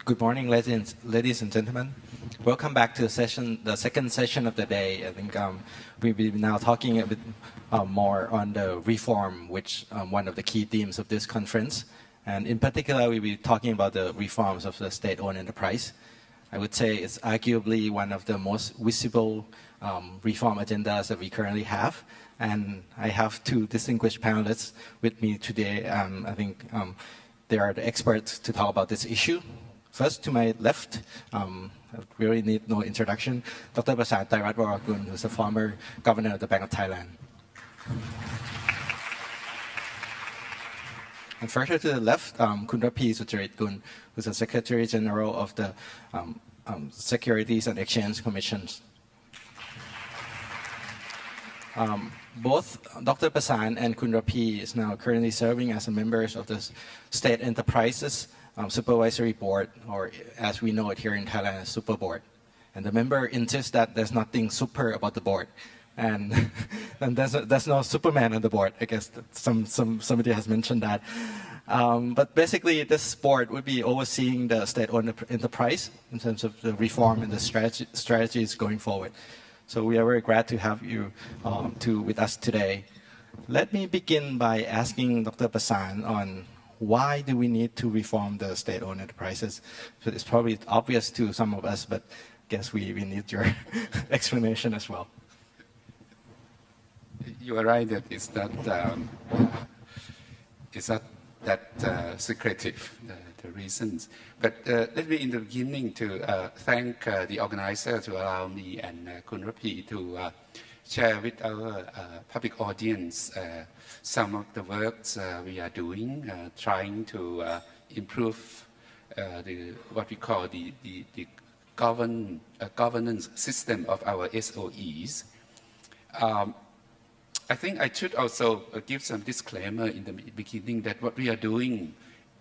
Good morning, ladies and gentlemen. Welcome back to the second session of the day. I think we'll be now talking a bit more on the reform, which one of the key themes of this conference. And in particular, we'll be talking about the reforms of the state-owned enterprise. I would say it's arguably one of the most visible reform agendas that we currently have. And I have two distinguished panelists with me today. I think they are the experts to talk about this issue. First, to my left, I really need no introduction, Dr. Prasarn Trairatvorakul, who's a former governor of the Bank of Thailand. And further to the left, Rapee Sucharitakul, who's the Secretary General of the Securities and Exchange Commissions. Both Dr. Prasarn and Rapee is now currently serving as members of the State Enterprises Supervisory Board, or as we know it here in Thailand, as Super Board. And the member insists that there's nothing super about the board. And there's no Superman on the board. I guess somebody has mentioned that. But basically, this board would be overseeing the state-owned enterprise in terms of the reform and the strategies going forward. So we are very glad to have you with us today. Let me begin by asking Dr. Prasarn on why do we need to reform the state-owned enterprises? So it's probably obvious to some of us, but I guess we need your explanation as well. You are right that it's not that secretive, the reasons. But let me, in the beginning, to thank the organizer to allow me and Rapee to share with our public audience some of the works we are doing, trying to improve what we call the governance system of our SOEs. I think I should also give some disclaimer in the beginning that what we are doing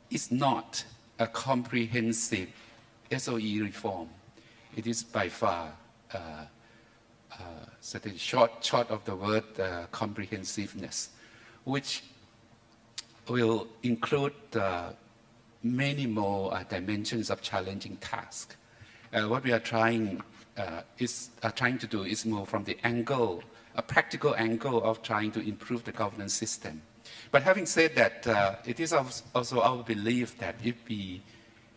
is not a comprehensive SOE reform. It is by far certainly short of the word comprehensiveness, which will include many more dimensions of challenging tasks. What we are trying to do is more from the angle, a practical angle of trying to improve the governance system. But having said that, it is also our belief that if we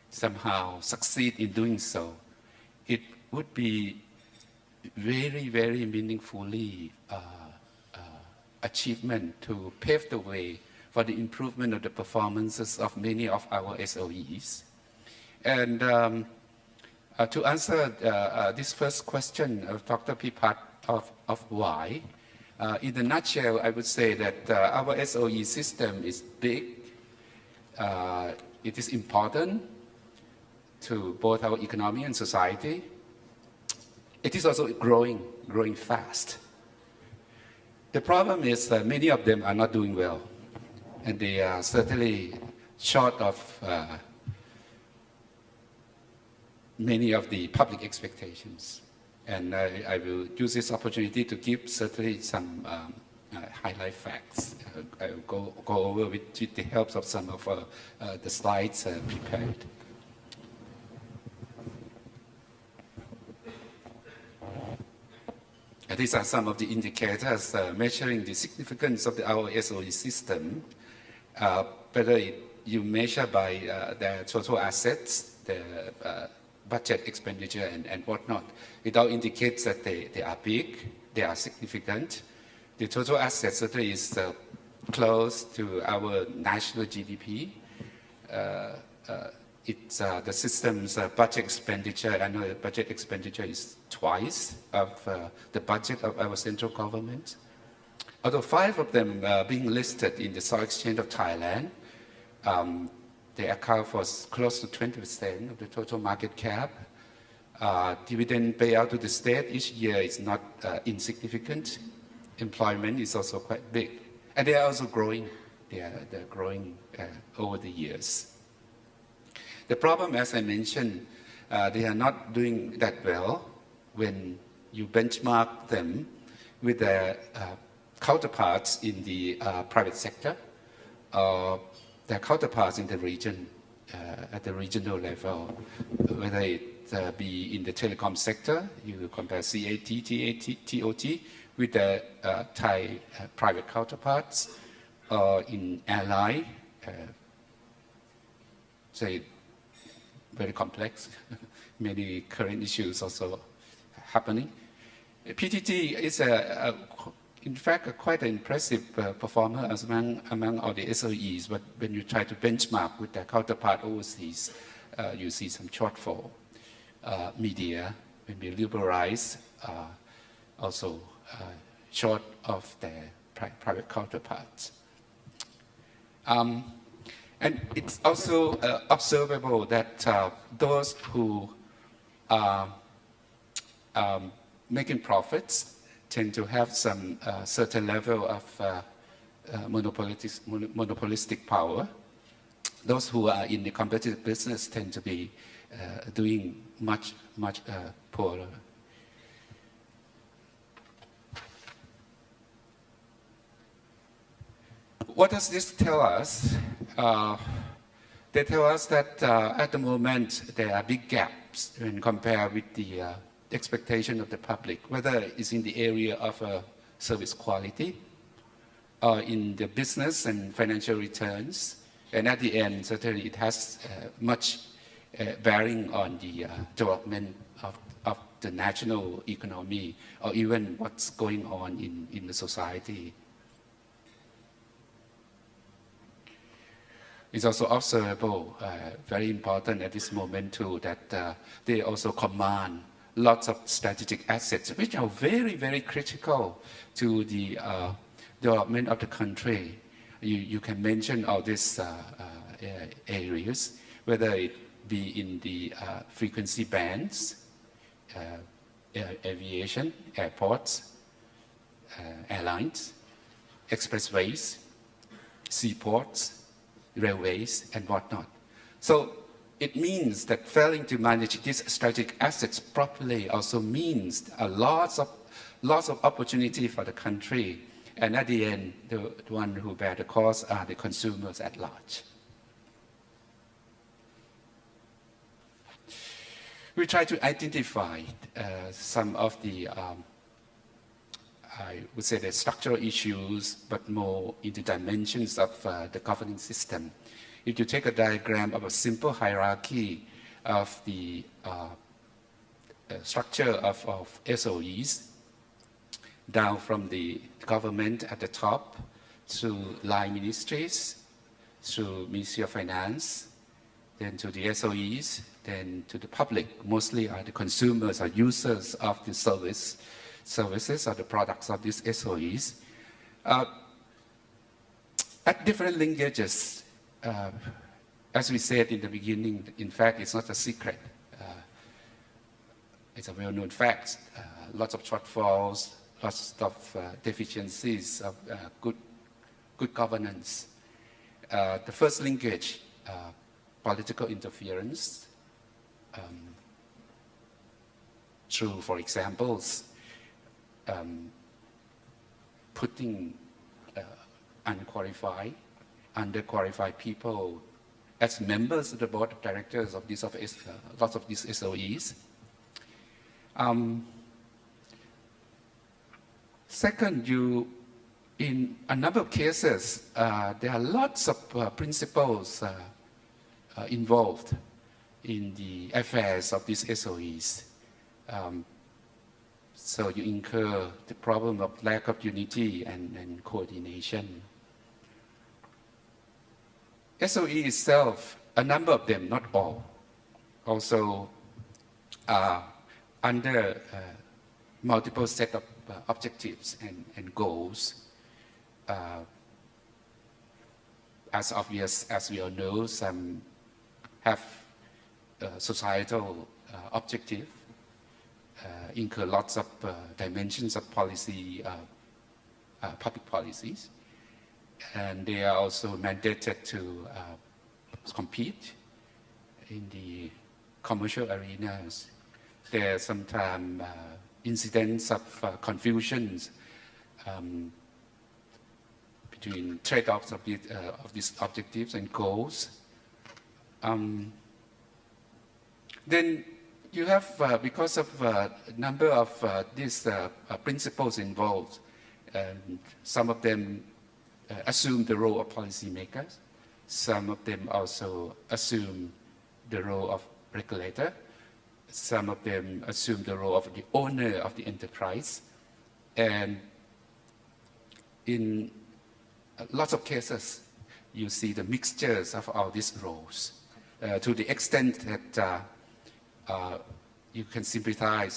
somehow succeed in doing so, it would be very, very meaningfully achievement to pave the way for the improvement of the performances of many of our SOEs. And to answer this first question of Dr. Pipat of why, in a nutshell, I would say that our SOE system is big. It is important to both our economy and society. It is also growing fast. The problem is that many of them are not doing well, and they are certainly short of many of the public expectations. And I will use this opportunity to give certainly some highlight facts. I will go over with the help of some of the slides prepared. These are some of the indicators measuring the significance of our SOE system, whether you measure by their total assets, the budget expenditure and whatnot. It all indicates that they are big, they are significant. The total assets certainly is close to our national GDP. It's the system's budget expenditure, annual budget expenditure is twice of the budget of our central government. Although 5 of them being listed in the Stock Exchange of Thailand, they account for close to 20% of the total market cap. Dividend payout to the state each year is not insignificant. Employment is also quite big. And they are also growing. They're growing over the years. The problem, as I mentioned, they are not doing that well when you benchmark them with their counterparts in the private sector, their counterparts in the region. at the regional level, whether it be in the telecom sector, you compare CAT, TOT with the Thai private counterparts, or in airline, say, very complex, many current issues also happening. PTT is in fact quite an impressive performer among all the SOEs, but when you try to benchmark with their counterpart overseas, you see some shortfall. Media, when we liberalize, also short of their private counterparts. And it's also observable that those who are making profits tend to have some certain level of monopolistic power. Those who are in the competitive business tend to be doing much poorer. What does this tell us? They tell us that at the moment there are big gaps when compared with the expectation of the public, whether it's in the area of service quality or in the business and financial returns. And at the end, certainly it has much bearing on the development of the national economy or even what's going on in the society. It's also observable, very important at this moment too, that they also command lots of strategic assets, which are very, very critical to the development of the country. You can mention all these areas, whether it be in the frequency bands, aviation, airports, airlines, expressways, seaports, railways, and whatnot. So it means that failing to manage these strategic assets properly also means a lots of opportunity for the country. And at the end, the one who bear the cost are the consumers at large. We try to identify some of the, I would say, the structural issues, but more in the dimensions of the governing system. If you take a diagram of a simple hierarchy of the structure of SOEs, down from the government at the top to line ministries, to Ministry of Finance, then to the SOEs, then to the public, mostly are the consumers or users of the services or the products of these SOEs. At different linkages, as we said in the beginning, in fact, it's not a secret. It's a well-known fact. Lots of shortfalls, lots of deficiencies of good governance. The first linkage, political interference, through, for examples, putting unqualified, underqualified people as members of the board of directors of lots of these SOEs. Second, in a number of cases, there are lots of principles involved in the affairs of these SOEs. So you incur the problem of lack of unity and coordination. SOE itself, a number of them, not all, also are under multiple set of objectives and goals. As obvious as we all know, some have societal objective, incur lots of dimensions of policy, public policies, and they are also mandated to compete in the commercial arenas. There are sometimes incidents of confusions between trade-offs of these objectives and goals. Then you have, because of a number of these principles involved, some of them assume the role of policymakers. Some of them also assume the role of regulator. Some of them assume the role of the owner of the enterprise. And in lots of cases, you see the mixtures of all these roles to the extent that you can sympathize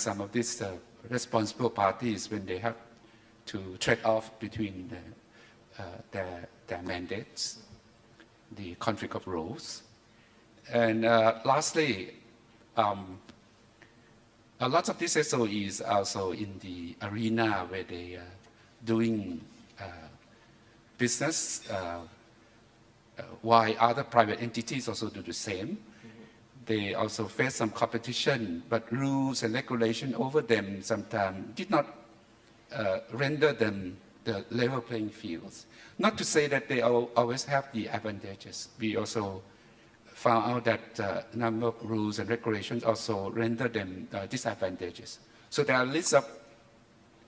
some of these responsible parties when they have to trade off between their mandates, the conflict of roles. And lastly, a lot of these SOEs are also in the arena where they are doing business, while other private entities also do the same. They also face some competition, but rules and regulation over them sometimes did not render them the level playing fields. Not to say that they always have the advantages. We also found out that a number of rules and regulations also render them disadvantages. So there are lists of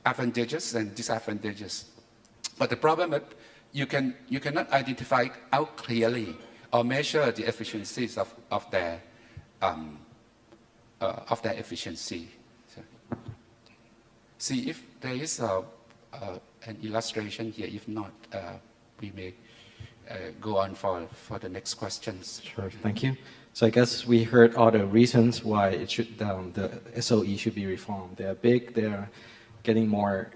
advantages and disadvantages. But the problem is you cannot identify out clearly or measure the efficiencies of their efficiency. So, see if there is an illustration here. If not, we may go on for the next questions. Sure, thank you. So I guess we heard all the reasons why it should, the SOE should be reformed. They are big, they are getting more,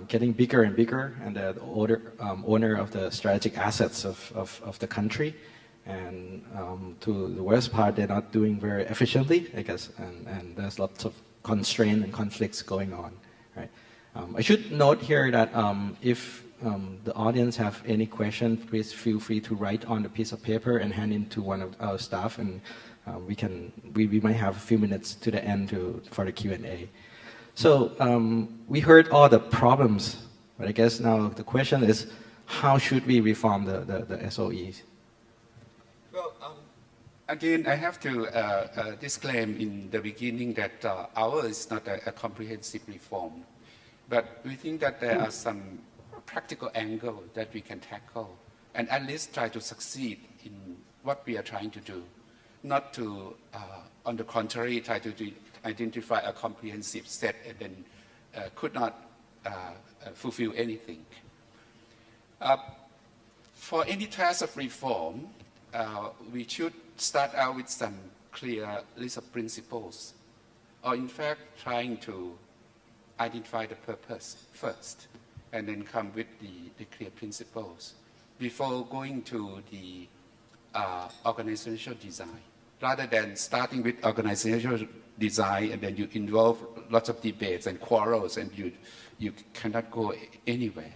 getting bigger and bigger, and they're the owner of the strategic assets of the country. And to the worst part, they're not doing very efficiently, I guess, and there's lots of constraint and conflicts going on, right? I should note here that if the audience have any question, please feel free to write on a piece of paper and hand it to one of our staff, and we might have a few minutes to the end for the Q&A. So we heard all the problems, but I guess now the question is, how should we reform the SOEs? Well, again, I have to disclaim in the beginning that ours is not a comprehensive reform, but we think that there are some practical angle that we can tackle and at least try to succeed in what we are trying to do, not to, on the contrary, try to identify a comprehensive set and then could not fulfill anything. For any task of reform, we should start out with some clear list of principles, or in fact trying to identify the purpose first, and then come with the clear principles before going to the organizational design. Rather than starting with organizational design and then you involve lots of debates and quarrels and you cannot go anywhere.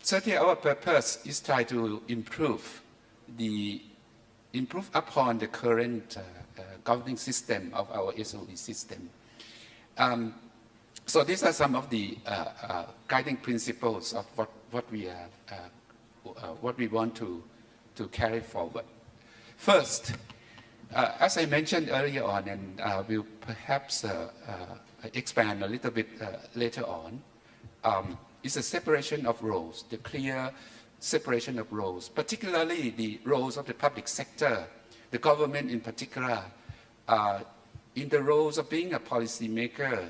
Certainly our purpose is try to improve upon the current governing system of our SOE system. So these are some of the guiding principles of what we want to carry forward. First, as I mentioned earlier on, and we'll perhaps expand a little bit later on, is a separation of roles, the clear separation of roles, particularly the roles of the public sector, the government in particular, in the roles of being a policymaker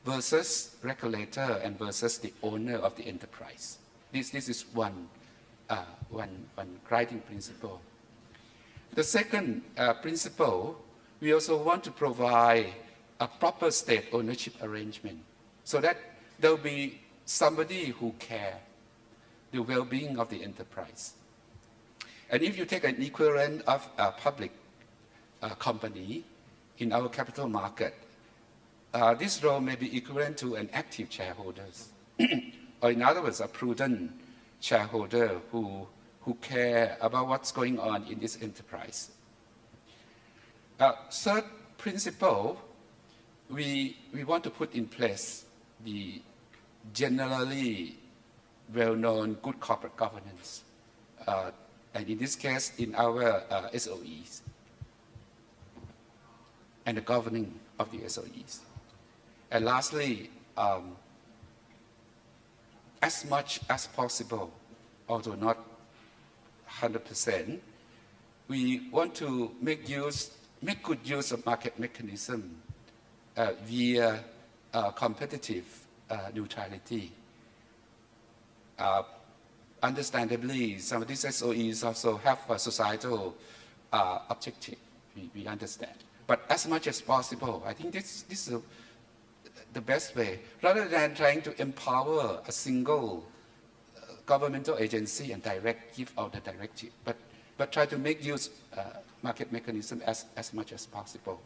versus regulator and versus the owner of the enterprise. This is one guiding principle. The second principle, we also want to provide a proper state ownership arrangement so that there will be somebody who cares the well-being of the enterprise. And if you take an equivalent of a public company in our capital market, this role may be equivalent to an active shareholder, or in other words, a prudent shareholder who care about what's going on in this enterprise. Third principle, we want to put in place the generally well-known good corporate governance. and in this case, in our SOEs, and the governing of the SOEs. And lastly, as much as possible, although not 100%, we want to make good use of market mechanism via competitive neutrality. Understandably, some of these SOEs also have a societal objective, we understand. But as much as possible, I think this is the best way, rather than trying to empower a single governmental agency and give out the directive, but try to make use market mechanism as much as possible.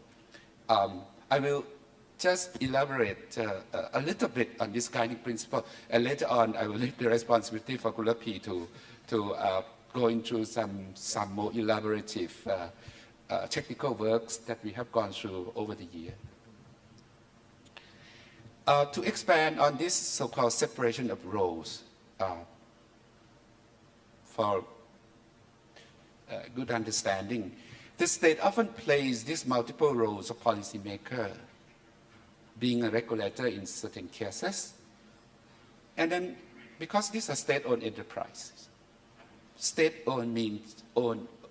I will just elaborate a little bit on this guiding principle, and later on I will leave the responsibility for Rapee to go into some more elaborative technical works that we have gone through over the year. To expand on this so-called separation of roles, for good understanding, the state often plays these multiple roles of policymaker, being a regulator in certain cases, and then because these are state-owned enterprises, state-owned means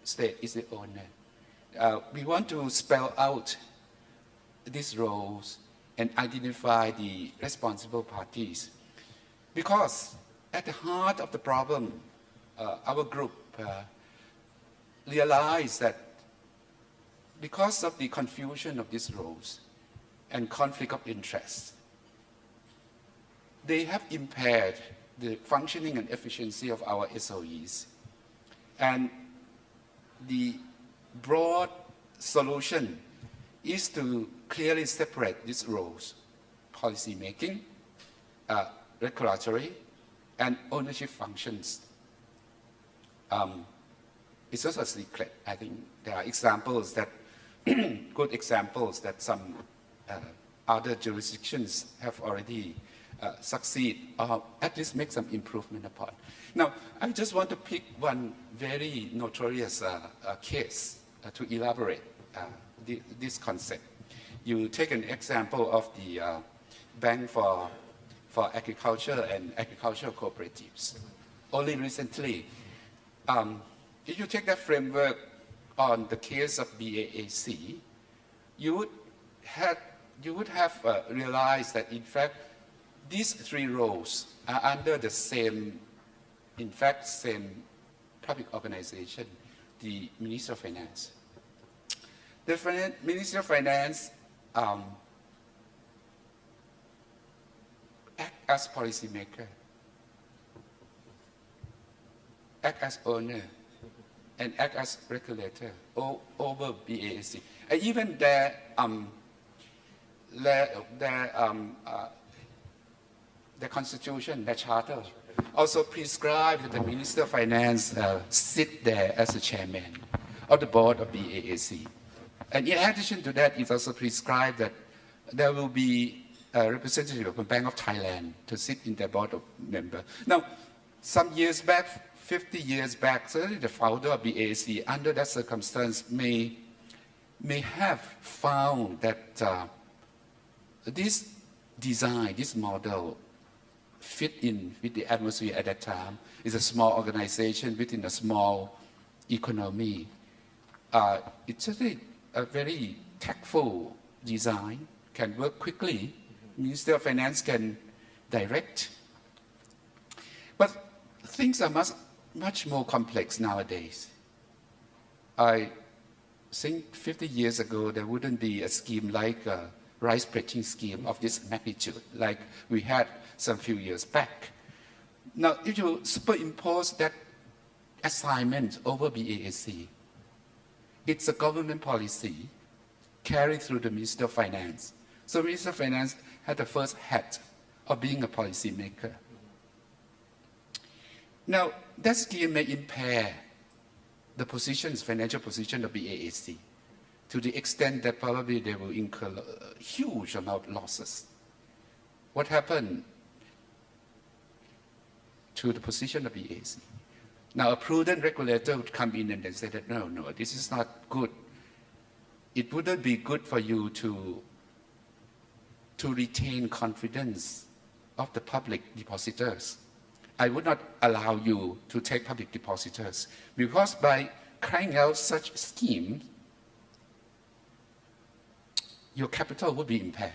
state is the owner. We want to spell out these roles and identify the responsible parties, because at the heart of the problem, our group realized that because of the confusion of these roles and conflict of interest, they have impaired the functioning and efficiency of our SOEs. And the broad solution is to clearly separate these roles: policy making, regulatory, and ownership functions. It's also a secret. I think there are examples that, good examples that some other jurisdictions have already succeed, or at least make some improvement upon. Now, I just want to pick one very notorious case to elaborate this concept. You take an example of the Bank for Agriculture and Agricultural Cooperatives. Only recently, if you take that framework on the case of BAAC, you would have realized that, in fact, these three roles are under the same public organization, the Ministry of Finance. The Ministry of Finance act as policymaker, act as owner, and act as regulator over BAAC. And even their constitution, their charter, also prescribe that the Minister of Finance sit there as the chairman of the board of BAAC. And in addition to that, it also prescribed that there will be a representative of the Bank of Thailand to sit in the board of member. Now, some years back, 50 years back, certainly the founder of BAAC, under that circumstance, may have found that this design, this model, fit in with the atmosphere at that time. It's a small organization within a small economy. It's certainly a very tactful design, can work quickly. Minister of Finance can direct. But things are much more complex nowadays. I think 50 years ago, there wouldn't be a scheme like a rice pledging scheme of this magnitude, like we had some few years back. Now, if you superimpose that assignment over BAAC, it's a government policy carried through the Minister of Finance. So Minister of Finance had the first hat of being a policymaker. Now, that scheme may impair the financial position of BAAC to the extent that probably they will incur a huge amount of losses. What happened to the position of BAAC? Now, a prudent regulator would come in and then say that, no, this is not good. It wouldn't be good for you to retain confidence of the public depositors. I would not allow you to take public depositors, because by carrying out such scheme, your capital would be impaired.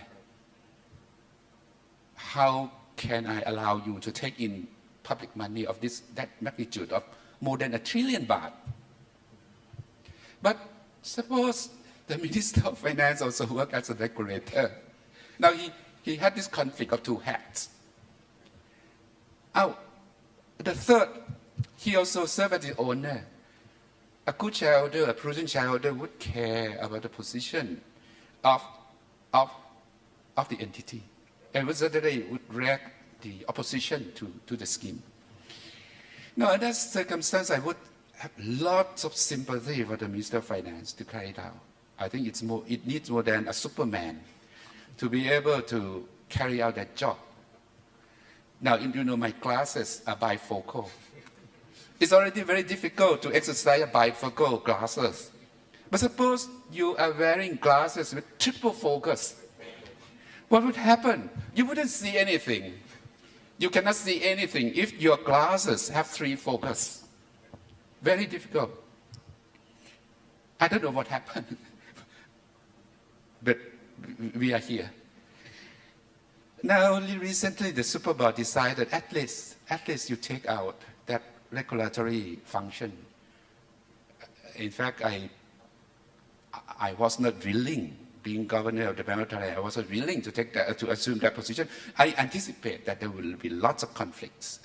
How can I allow you to take in public money of that magnitude of more than $1 trillion baht? But suppose the Minister of Finance also worked as a regulator. Now he had this conflict of two hats. The third, he also served as the owner. A good shareholder, a prudent shareholder would care about the position of the entity, and whether they would react the opposition to the scheme. Now, in that circumstance, I would have lots of sympathy for the Minister of Finance to carry it out. I think it needs more than a Superman to be able to carry out that job. Now, my glasses are bifocal. It's already very difficult to exercise bifocal glasses. But suppose you are wearing glasses with triple focus. What would happen? You wouldn't see anything. You cannot see anything if your glasses have 3 focus. Very difficult. I don't know what happened, but we are here. Now, only recently, the Super Board decided at least you take out that regulatory function. In fact, I was not willing, being governor of the Bank of Thailand, I wasn't willing to assume that position. I anticipate that there will be lots of conflicts,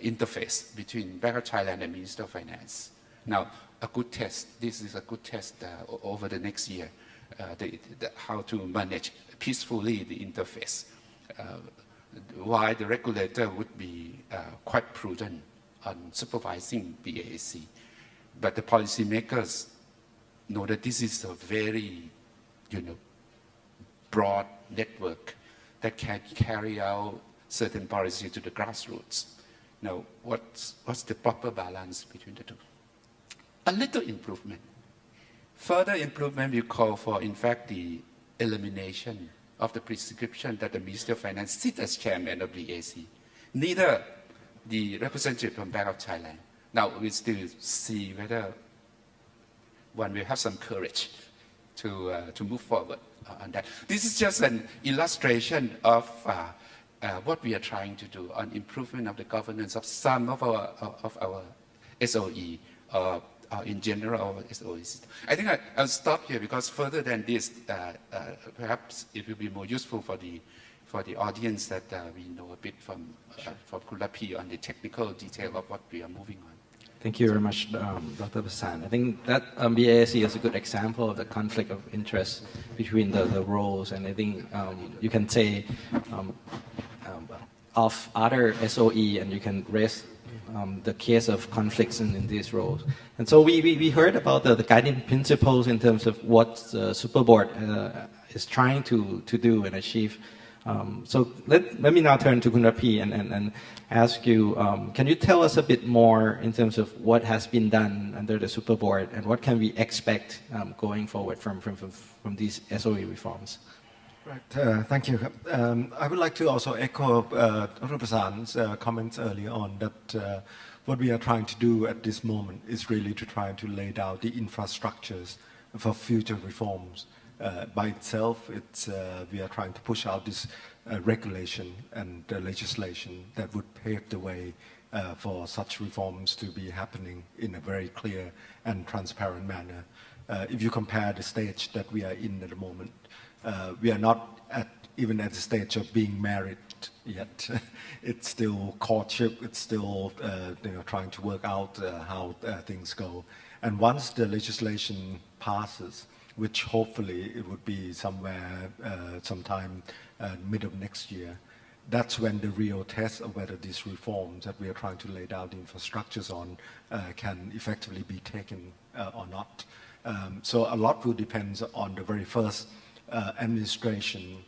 interface between Bank of Thailand and Minister of Finance. Now, this is a good test over the next year, how to manage peacefully the interface. Why the regulator would be quite prudent on supervising BAC. But the policymakers know that this is a very, broad network that can carry out certain policy to the grassroots. Now, what's the proper balance between the two? A little improvement. Further improvement will call for, in fact, the elimination of the prescription that the Minister of Finance sit as chairman of the BAC. Neither the representative from Bank of Thailand. Now, we still see whether one will have some courage to move forward on that. This is just an illustration of what we are trying to do on improvement of the governance of some of our SOE, in general, SOEs. I think I'll stop here, because further than this, perhaps it will be more useful for the audience that we know a bit from Khun Rapee on the technical detail of what we are moving on. Thank you very much, Dr. Prasarn. I think that BAC is a good example of the conflict of interest between the roles, and I think you can say of other SOE, and you can raise the case of conflicts in these roles. And so we heard about the guiding principles in terms of what the Super Board is trying to do and achieve. So let me now turn to Khun Rapee and ask you, can you tell us a bit more in terms of what has been done under the Super Board, and what can we expect going forward from these SOE reforms? Right, thank you. I would like to also echo Dr. Prasarn's comments earlier on that what we are trying to do at this moment is really to try to lay down the infrastructures for future reforms. By itself, we are trying to push out this regulation and legislation that would pave the way for such reforms to be happening in a very clear and transparent manner. If you compare the stage that we are in at the moment, we are not even at the stage of being married yet. It's still courtship. It's still trying to work out how things go. And once the legislation passes, which hopefully it would be somewhere sometime mid of next year, that's when the real test of whether these reforms that we are trying to lay down the infrastructures on can effectively be taken or not. So a lot will depend on the very first administration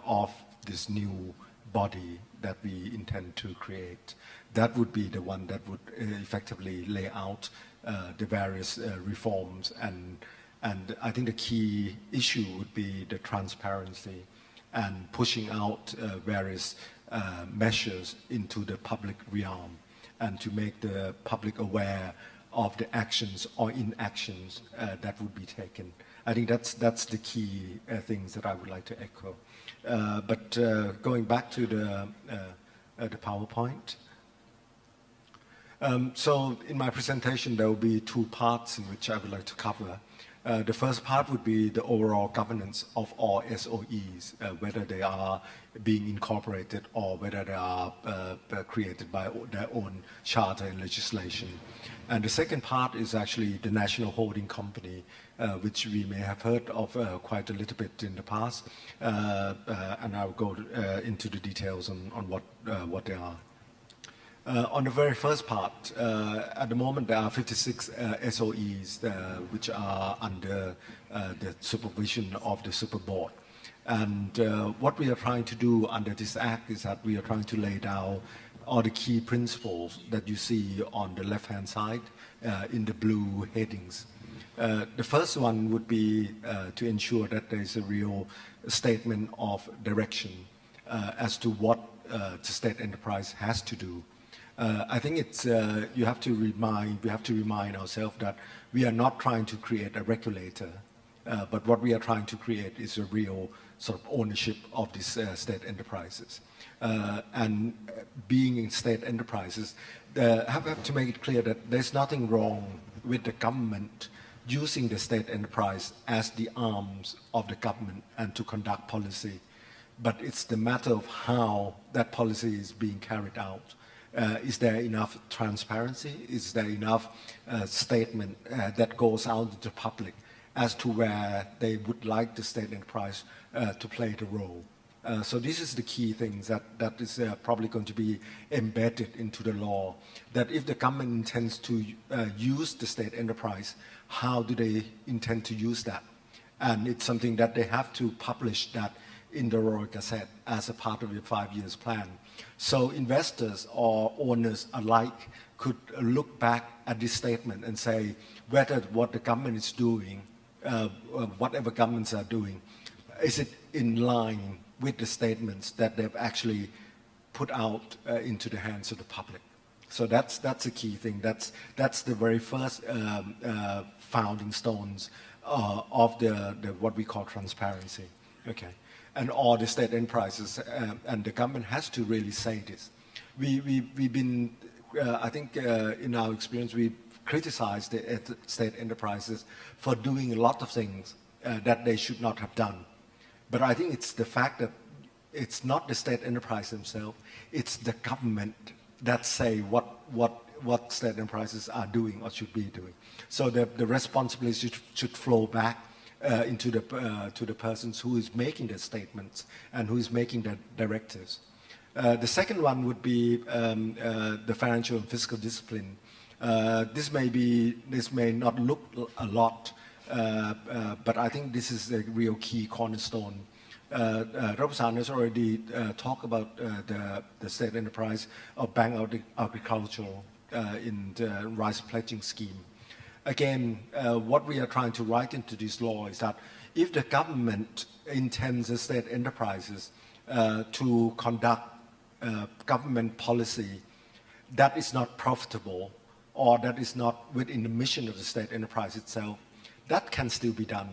of this new body that we intend to create. That would be the one that would effectively lay out the various reforms, and I think the key issue would be the transparency and pushing out various measures into the public realm, and to make the public aware of the actions or inactions that would be taken. I think that's the key things that I would like to echo. But going back to the PowerPoint. So in my presentation, there will be two parts in which I would like to cover. The first part would be the overall governance of all SOEs, whether they are being incorporated or whether they are created by their own charter and legislation. And the second part is actually the national holding company, which we may have heard of quite a little bit in the past. And I'll go into the details on what they are. On the very first part, at the moment there are 56 SOEs which are under the supervision of the Super Board. And what we are trying to do under this act is that we are trying to lay down all the key principles that you see on the left-hand side in the blue headings. The first one would be to ensure that there is a real statement of direction as to what the state enterprise has to do. I think it's we have to remind ourselves that we are not trying to create a regulator, but what we are trying to create is a real sort of ownership of these state enterprises. And being in state enterprises, have to make it clear that there's nothing wrong with the government using the state enterprise as the arms of the government and to conduct policy. But it's the matter of how that policy is being carried out. Is there enough transparency? Is there enough statement that goes out to the public as to where they would like the state enterprise to play the role? So this is the key things that is probably going to be embedded into the law, that if the government intends to use the state enterprise, how do they intend to use that? And it's something that they have to publish that in the Royal Gazette as a part of the 5 years plan. So investors or owners alike could look back at this statement and say whether what the government is doing, whatever governments are doing, is it in line with the statements that they've actually put out into the hands of the public. So that's a key thing. That's the very first founding stones of the what we call transparency. Okay. And all the state enterprises and the government has to really say this. We've been, I think in our experience, we criticized the state enterprises for doing a lot of things that they should not have done. But I think it's the fact that it's not the state enterprise themselves, it's the government that say what state enterprises are doing or should be doing. So the responsibility should flow back into to the persons who is making the statements and who is making the directives. The second one would be the financial and fiscal discipline. This may not look a lot, but I think this is a real key cornerstone. Prasarn has already talked about the state enterprise of Bank Agricultural in the rice pledging scheme. Again, what we are trying to write into this law is that if the government intends the state enterprises to conduct government policy that is not profitable or that is not within the mission of the state enterprise itself, that can still be done.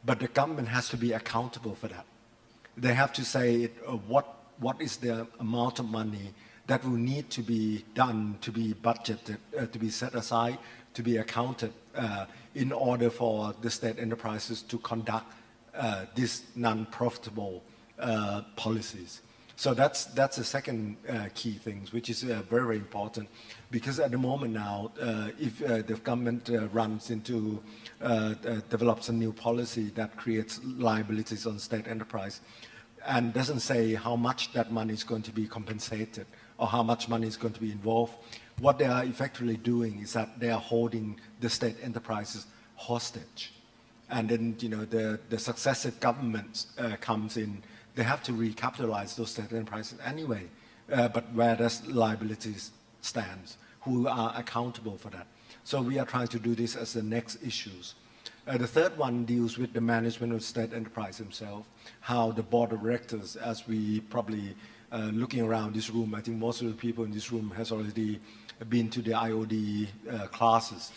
But the government has to be accountable for that. They have to say what is the amount of money that will need to be done, to be budgeted, to be set aside, to be accounted in order for the state enterprises to conduct these non-profitable policies. So that's the second key thing, which is very, very important, because at the moment now, if the government runs into, develops a new policy that creates liabilities on state enterprise and doesn't say how much that money is going to be compensated or how much money is going to be involved, what they are effectively doing is that they are holding the state enterprises hostage. And then, the successive governments comes in, they have to recapitalize those state enterprises anyway. But where does liabilities stand? Who are accountable for that? So we are trying to do this as the next issues. The third one deals with the management of state enterprise himself, how the board of directors, as we probably looking around this room, I think most of the people in this room has already been to the IOD classes.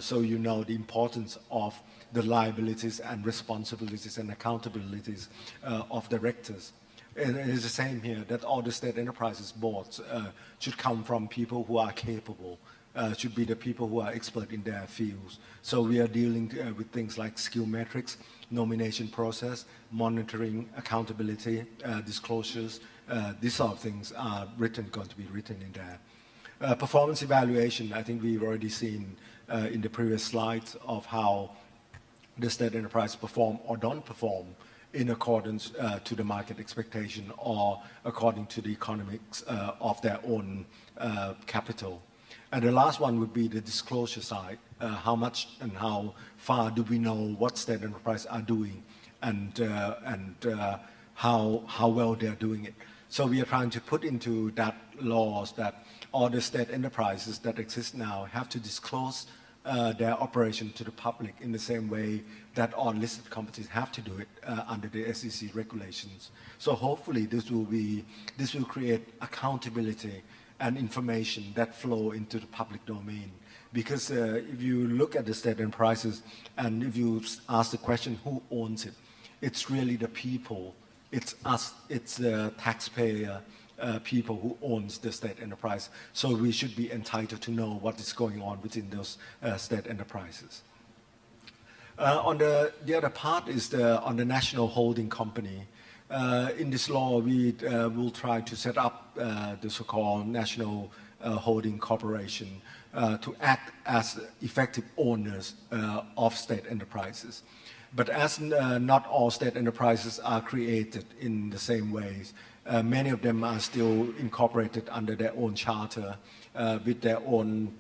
So you know the importance of the liabilities and responsibilities and accountabilities of directors. And it is the same here, that all the state enterprises boards should come from people who are capable, should be the people who are expert in their fields. So we are dealing with things like skill metrics, nomination process, monitoring, accountability, disclosures. These sort of things are going to be written in there. Performance evaluation, I think we've already seen in the previous slides of how the state enterprise perform or don't perform in accordance to the market expectation or according to the economics of their own capital. And the last one would be the disclosure side. How much and how far do we know what state enterprise are doing and how well they're doing it. So we are trying to put into that laws that all the state enterprises that exist now have to disclose their operation to the public in the same way that all listed companies have to do it under the SEC regulations. So hopefully this will create accountability and information that flow into the public domain. Because if you look at the state enterprises and if you ask the question who owns it, it's really the people, it's us, it's the taxpayer people who owns the state enterprise. So we should be entitled to know what is going on within those state enterprises. On the other part is on the national holding company. In this law, we will try to set up the so-called national holding corporation to act as effective owners of state enterprises. But as not all state enterprises are created in the same ways, many of them are still incorporated under their own charter with their own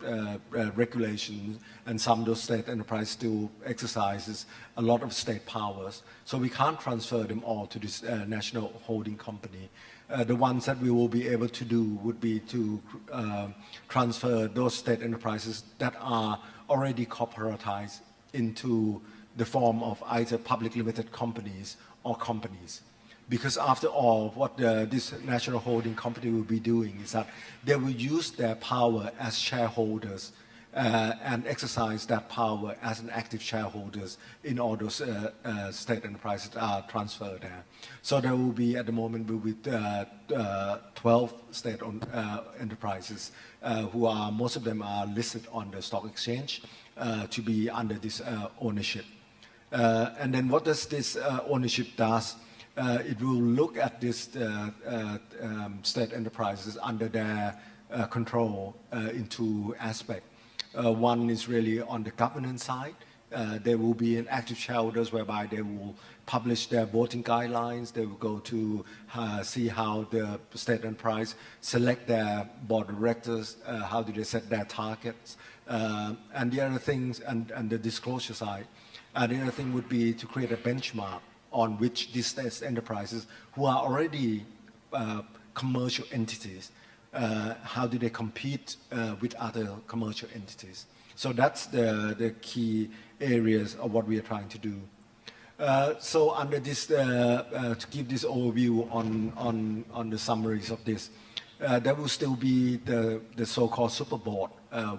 regulations, and some of those state enterprises still exercises a lot of state powers. So we can't transfer them all to this national holding company. The ones that we will be able to do would be to transfer those state enterprises that are already corporatized into the form of either public limited companies or companies. Because after all, what this national holding company will be doing is that they will use their power as shareholders and exercise that power as an active shareholders in all those state enterprises that are transferred there. So there will be, at the moment, will be 12 state-owned enterprises who are, most of them are listed on the stock exchange to be under this ownership. And then what does this ownership does? It will look at this state enterprises under their control in two aspects. One is really on the governance side. There will be an active shareholders whereby they will publish their voting guidelines. They will go to see how the state enterprise select their board of directors, how do they set their targets, and the other things, and the disclosure side. The other thing would be to create a benchmark on which these state enterprises who are already commercial entities, how do they compete with other commercial entities. So that's the key areas of what we are trying to do. So under this, to give this overview on the summaries of this, there will still be the so-called super board,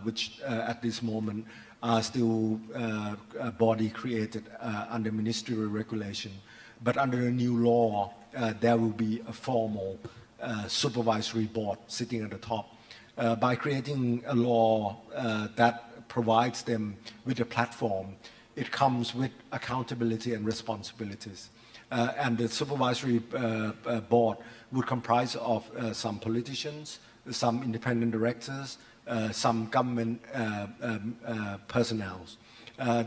which at this moment are still a body created under ministerial regulation. But under the new law, there will be a formal supervisory board sitting at the top. By creating a law that provides them with a platform, it comes with accountability and responsibilities. And the supervisory board would comprise of some politicians, some independent directors, some government personnel.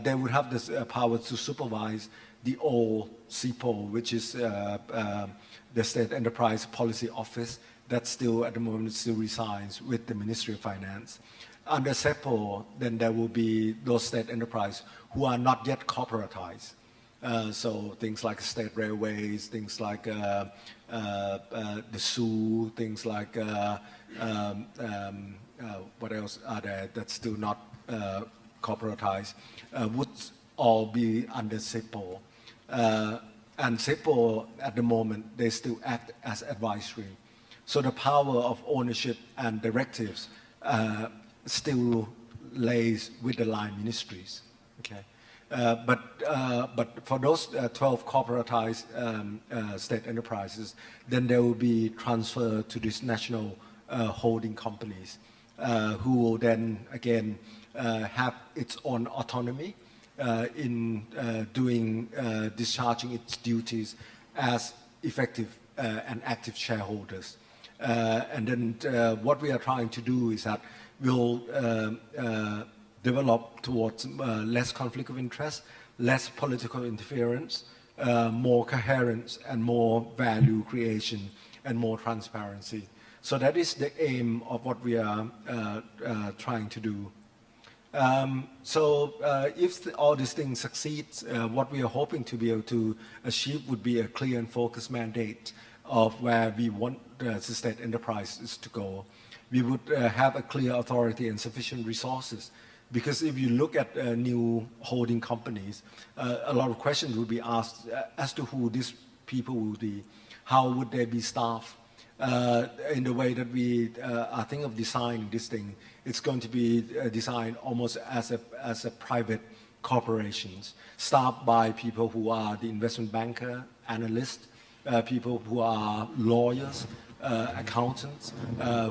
They would have this power to supervise the old CPO, which is the State Enterprise Policy Office that still at the moment still resides with the Ministry of Finance. Under SEPO, then there will be those state enterprises who are not yet corporatized. So things like state railways, things like the SOE, things like what else are there that's still not corporatized, would all be under SIPO. And SIPO at the moment, they still act as advisory. So the power of ownership and directives still lays with the line ministries. Okay. But for those 12 corporatized state enterprises, then they will be transferred to these national holding companies, who will then again have its own autonomy in discharging its duties as effective and active shareholders. And then what we are trying to do is that we'll develop towards less conflict of interest, less political interference, more coherence and more value creation and more transparency. So that is the aim of what we are trying to do. If all these things succeed, what we are hoping to be able to achieve would be a clear and focused mandate of where we want the state enterprises to go. We would have a clear authority and sufficient resources. Because if you look at new holding companies, a lot of questions will be asked as to who these people will be. How would they be staffed? In the way that we are thinking of designing this thing, it's going to be designed almost as a private corporations, staffed by people who are the investment banker, analysts, people who are lawyers, accountants,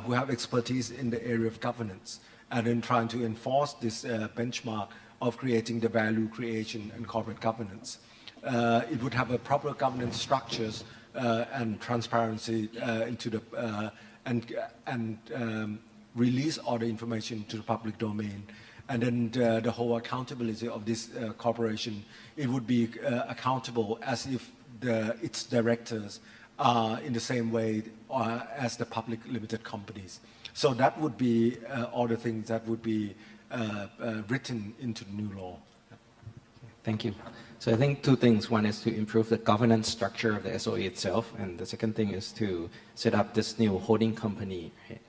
who have expertise in the area of governance, and then trying to enforce this benchmark of creating the value creation and corporate governance. It would have a proper governance structures and transparency into the and release all the information to the public domain. And then the whole accountability of this corporation, it would be accountable as if its directors are in the same way as the public limited companies. So that would be all the things that would be written into the new law. Thank you. So I think two things. One is to improve the governance structure of the SOE itself, and the second thing is to set up this new holding company. Right?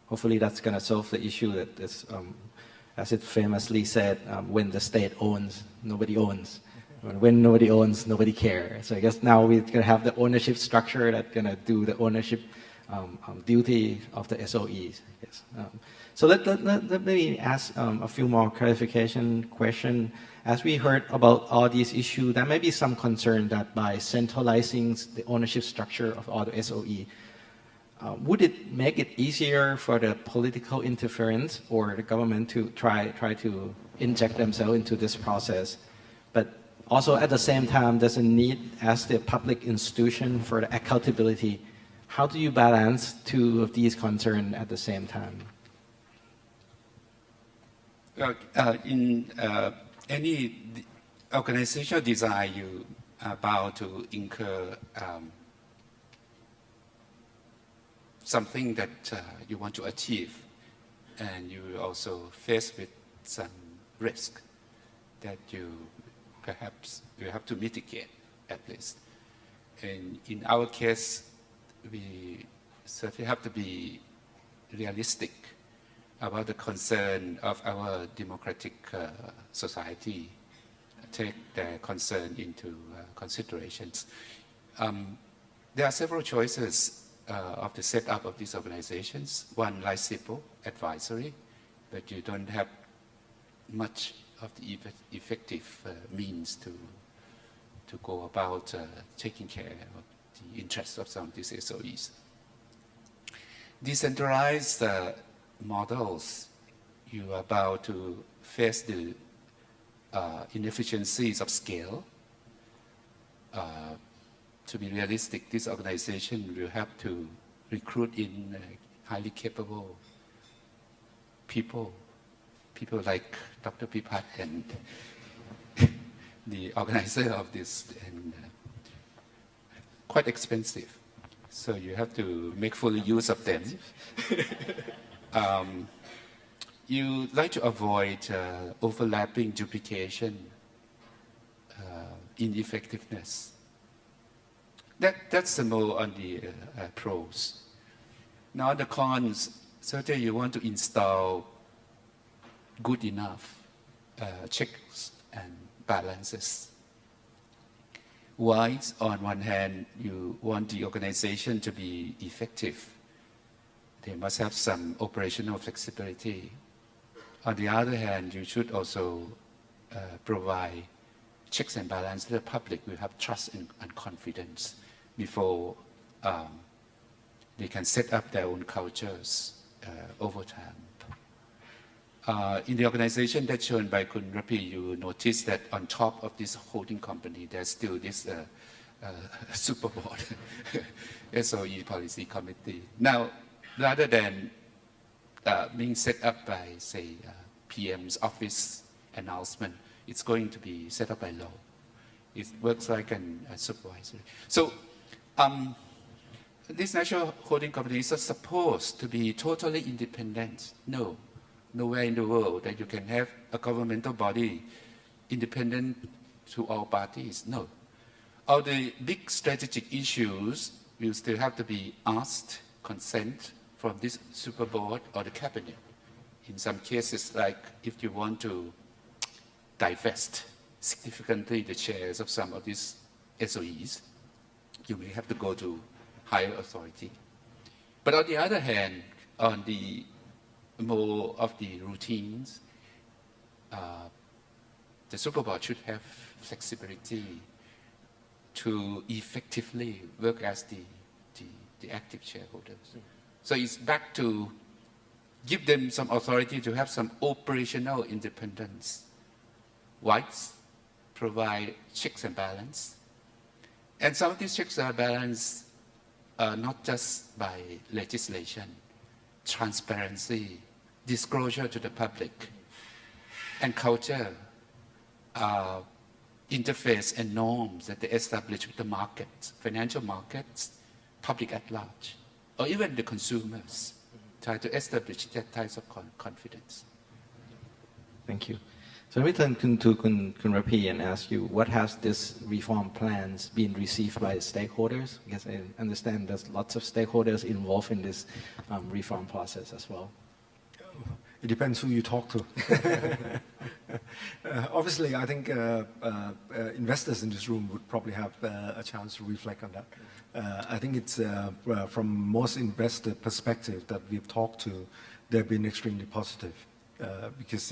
Hopefully that's going to solve the issue that this, as it famously said, when the state owns, nobody owns. When nobody owns, nobody cares. So I guess now we're going to have the ownership structure that's going to do the ownership duty of the SOEs. I guess. So let me ask a few more clarification questions. As we heard about all these issues, there may be some concern that by centralizing the ownership structure of all the SOE, would it make it easier for the political interference or the government to try to inject themselves into this process? But also at the same time, there's a need as the public institution for the accountability. How do you balance two of these concerns at the same time? In any organizational design, you are bound to incur something that you want to achieve, and you also face with some risk that you perhaps you have to mitigate at least. And in our case, we certainly have to be realistic about the concern of our democratic society, take their concern into considerations. There are several choices of the setup of these organizations. One, like SIPO, advisory, but you don't have much of the effective means to go about taking care of the interests of some of these SOEs. Decentralized models, you are about to face the inefficiencies of scale. To be realistic, this organization will have to recruit in highly capable people like Dr. Pipat and the organizer of this, and quite expensive. So you have to make full use of them. You like to avoid overlapping duplication ineffectiveness. That's the more on the pros. Now the cons, certainly you want to install good enough checks and balances. While on one hand, you want the organization to be effective, they must have some operational flexibility. On the other hand, you should also provide checks and balances to the public will have trust and confidence before they can set up their own cultures over time. In the organization that's shown by Kun Rapee, you notice that on top of this holding company, there's still this super board, SOE policy committee. Now, rather than being set up by, say, PM's office announcement, it's going to be set up by law. It works like a supervisory. So this national holding company is supposed to be totally independent. No, nowhere in the world that you can have a governmental body independent to all parties. No. All the big strategic issues will still have to be asked consent from this super board or the cabinet. In some cases, like if you want to divest significantly the shares of some of these SOEs, you may have to go to higher authority. But on the other hand, on the more of the routines, the super board should have flexibility to effectively work as the active shareholders. So it's back to give them some authority to have some operational independence, whilst provide checks and balance. And some of these checks and balance not just by legislation, transparency, disclosure to the public, and culture, interface and norms that they establish with the markets, financial markets, public at large, or even the consumers. Try to establish that types of confidence. Thank you. So let me turn to Kun Rapee and ask you, what has this reform plans been received by stakeholders? Because I understand there's lots of stakeholders involved in this reform process as well. It depends who you talk to. Obviously, I think investors in this room would probably have a chance to reflect on that. I think it's from most investor perspective that we've talked to, they've been extremely positive because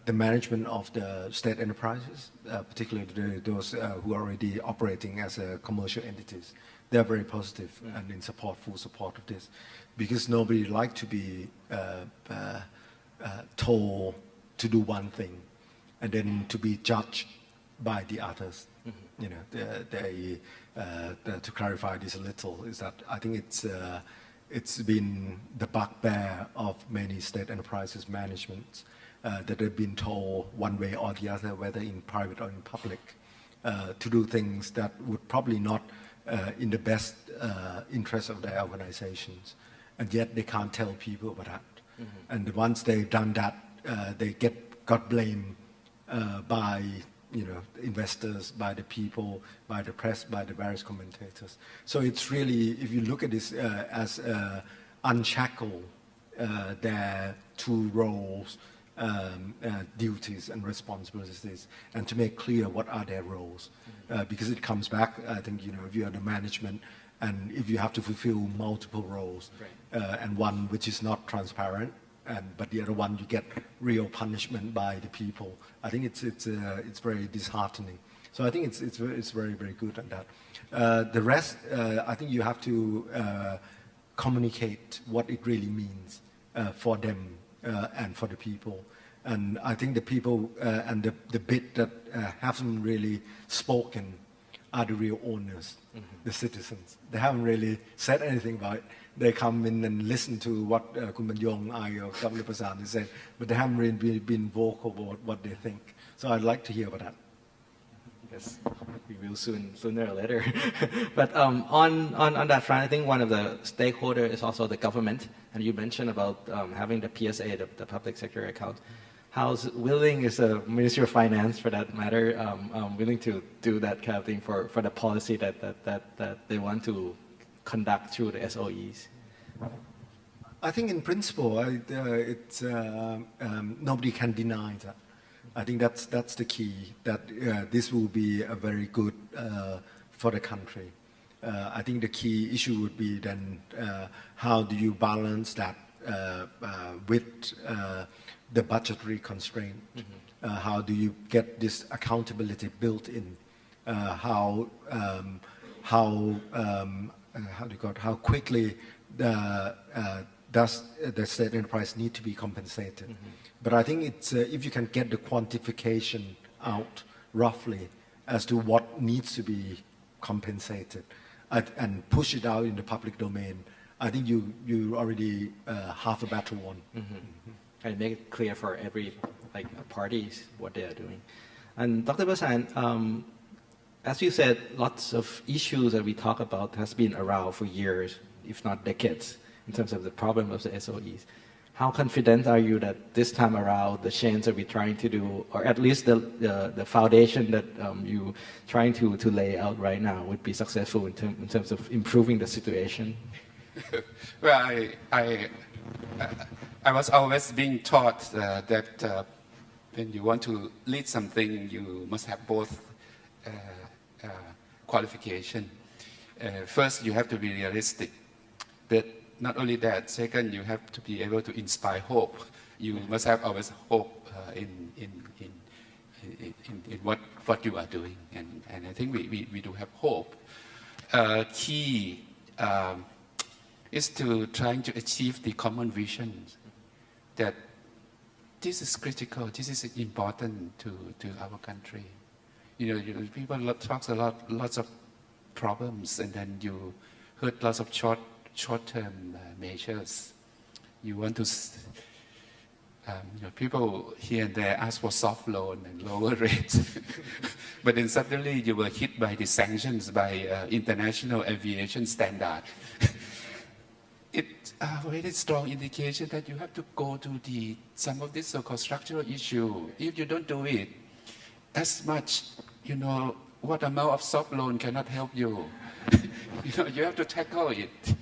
the management of the state enterprises, particularly those who are already operating as commercial entities, they're very positive and in support, full support of this, because nobody like to be told to do one thing and then to be judged by the others. You know, to clarify this a little, is that I think it's been the bugbear of many state enterprises management that they've been told one way or the other, whether in private or in public, to do things that would probably not in the best interest of their organizations, and yet they can't tell people about that. And once they've done that, they got blamed by investors, by the people, by the press, by the various commentators. So it's really, if you look at this as unshackle their two roles, duties and responsibilities, and to make clear what are their roles, because it comes back, I think, if you are the management and if you have to fulfill multiple roles, and one which is not transparent, but the other one you get real punishment by the people, I think it's very disheartening. So I think it's very, very good on that. The rest, I think you have to communicate what it really means for them and for the people. And I think the people and the bit that haven't really spoken are the real owners, the citizens. They haven't really said anything about it. They come in and listen to what Kun Banyong, I, or Governor Prasarn is saying, but they haven't really been vocal about what they think. So I'd like to hear about that. Yes, we will sooner or later. But on that front, I think one of the stakeholders is also the government, and you mentioned about having the PSA, the public sector account. how's willing is the Ministry of Finance, for that matter, willing to do that kind of thing for the policy that they want to conduct through the SOEs? I think in principle, nobody can deny that. I think that's the key, that this will be a very good for the country. I think the key issue would be then how do you balance that with the budgetary constraint? How do you get this accountability built in? How quickly does the state enterprise need to be compensated? But I think it's if you can get the quantification out roughly as to what needs to be compensated and push it out in the public domain, I think you already half a battle won. And make it clear for every parties what they are doing. And Dr. Prasarn, as you said, lots of issues that we talk about has been around for years, if not decades, in terms of the problem of the SOEs. How confident are you that this time around the change that we're trying to do, or at least the foundation that you're trying to lay out right now would be successful in terms of improving the situation? Well, I was always being taught that when you want to lead something, you must have both qualification. First, you have to be realistic. But not only that, second, you have to be able to inspire hope. You must have always hope in what you are doing. And I think we do have hope. Key is to trying to achieve the common vision that this is critical, this is important to our country. People talk lots of problems, and then you heard lots of short-term measures. You want to, people here and there ask for soft loan and lower rates, but then suddenly you were hit by the sanctions by international aviation standard. It's a very strong indication that you have to go to some of this so-called structural issue. If you don't do it, as much, what amount of soft loan cannot help you. You have to tackle it.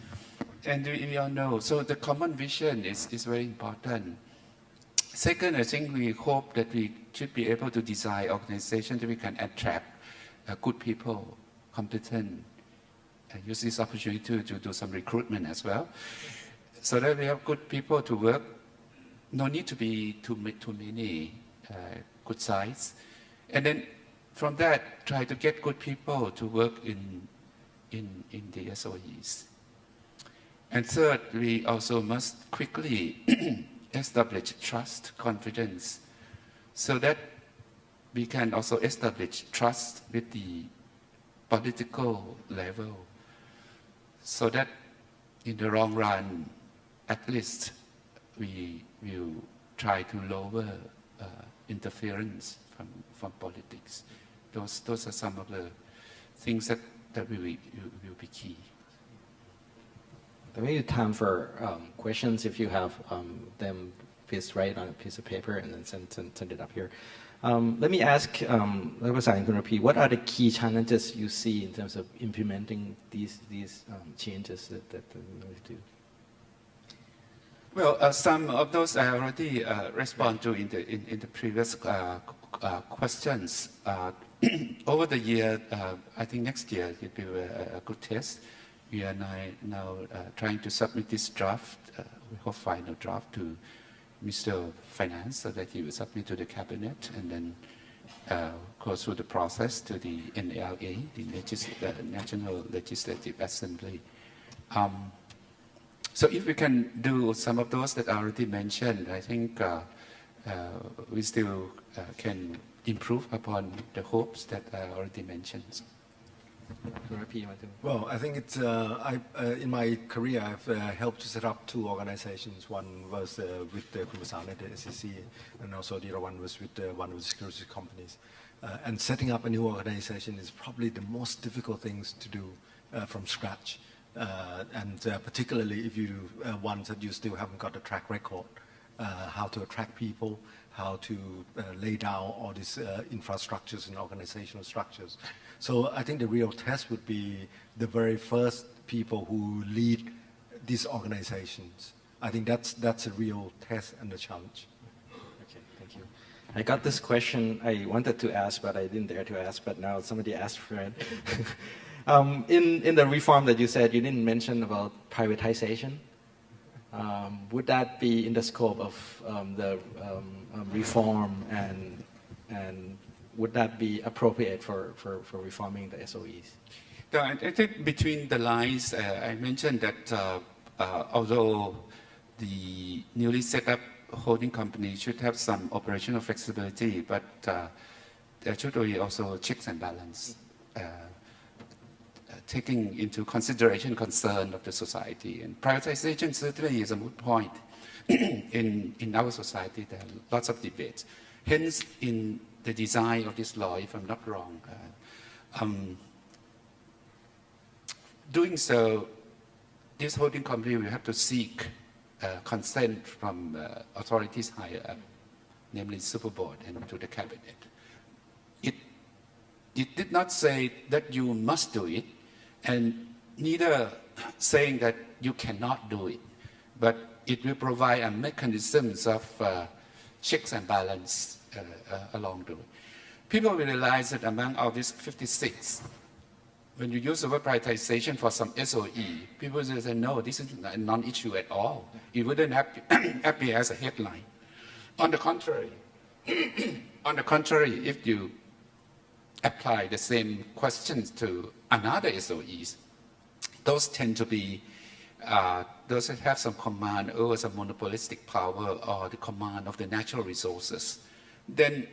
And we all know. So the common vision is very important. Second, I think we hope that we should be able to design organizations that we can attract good people, competent, use this opportunity to do some recruitment as well, so that we have good people to work. No need to be too many good size. And then from that, try to get good people to work in the SOEs. And third, we also must quickly establish trust, confidence, so that we can also establish trust with the political level, so that in the long run, at least we will try to lower interference from politics. Those are some of the things that will be key. There may be time for questions if you have them. Please write on a piece of paper and then send it up here. Let me ask Prasarn and Rapee, what are the key challenges you see in terms of implementing these changes that we do? Well, some of those I already respond to in the previous questions. Over the year, I think next year it will be a good test. We are now trying to submit this draft, we hope final draft, to Mr. Finance, so that he will submit to the cabinet and then go through the process to the NLA, the National Legislative Assembly. So if we can do some of those that I already mentioned, I think we still can improve upon the hopes that I already mentioned. Well, I think it's, in my career, I've helped to set up two organizations. One was with Prasarn at the SEC, and also the other one was with one of the securities companies. And setting up a new organization is probably the most difficult things to do from scratch. And particularly if you do ones that you still haven't got a track record. how to attract people, how to lay down all these infrastructures and organizational structures. So I think the real test would be the very first people who lead these organizations. I think that's a real test and a challenge. Okay, thank you. I got this question I wanted to ask, but I didn't dare to ask, but now somebody asked for it. In the reform that you said, you didn't mention about privatization. Would that be in the scope of the reform, and would that be appropriate for reforming the SOEs? I think between the lines, I mentioned that although the newly set up holding company should have some operational flexibility, but there should be also checks and balance, taking into consideration concern of the society. And privatization certainly is a moot point. In our society, there are lots of debates. Hence, in the design of this law, if I'm not wrong, doing so, this holding company will have to seek consent from authorities higher up, namely Super Board and to the Cabinet. It did not say that you must do it, and neither saying that you cannot do it, but it will provide a mechanisms of checks and balance along the way. People will realize that among all these 56, when you use the word privatization for some SOE, people will say, no, this is a non-issue at all. It wouldn't appear as a headline. On the contrary, if you apply the same questions to another SOEs, those tend to be those that have some command over some monopolistic power or the command of the natural resources, then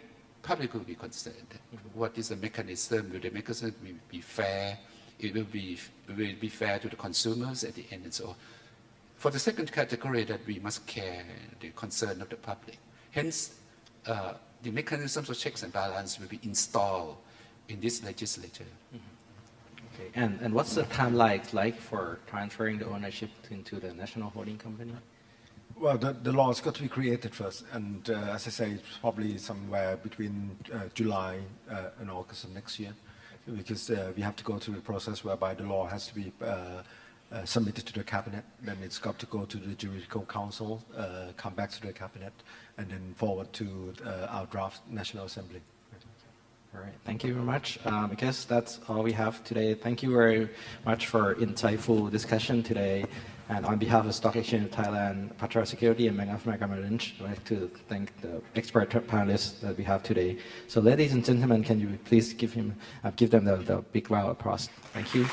public will be concerned. What is the mechanism? Will the mechanism be fair? It will be fair to the consumers at the end and so on. For the second category, that we must care the concern of the public. Hence, the mechanisms of checks and balance will be installed in this legislature. Okay. And what's the timeline like for transferring the ownership into the national holding company? Well, the law has got to be created first, and as I say, it's probably somewhere between July and August of next year, because we have to go through the process whereby the law has to be submitted to the cabinet, then it's got to go to the juridical council, come back to the cabinet, and then forward to our draft National Assembly. All right, thank you very much. I guess that's all we have today. Thank you very much for insightful discussion today. And on behalf of Stock Exchange of Thailand, Patra Security, and Bank of America Merrill Lynch, I'd like to thank the expert panelists that we have today. So ladies and gentlemen, can you please give them the big round of applause? Thank you.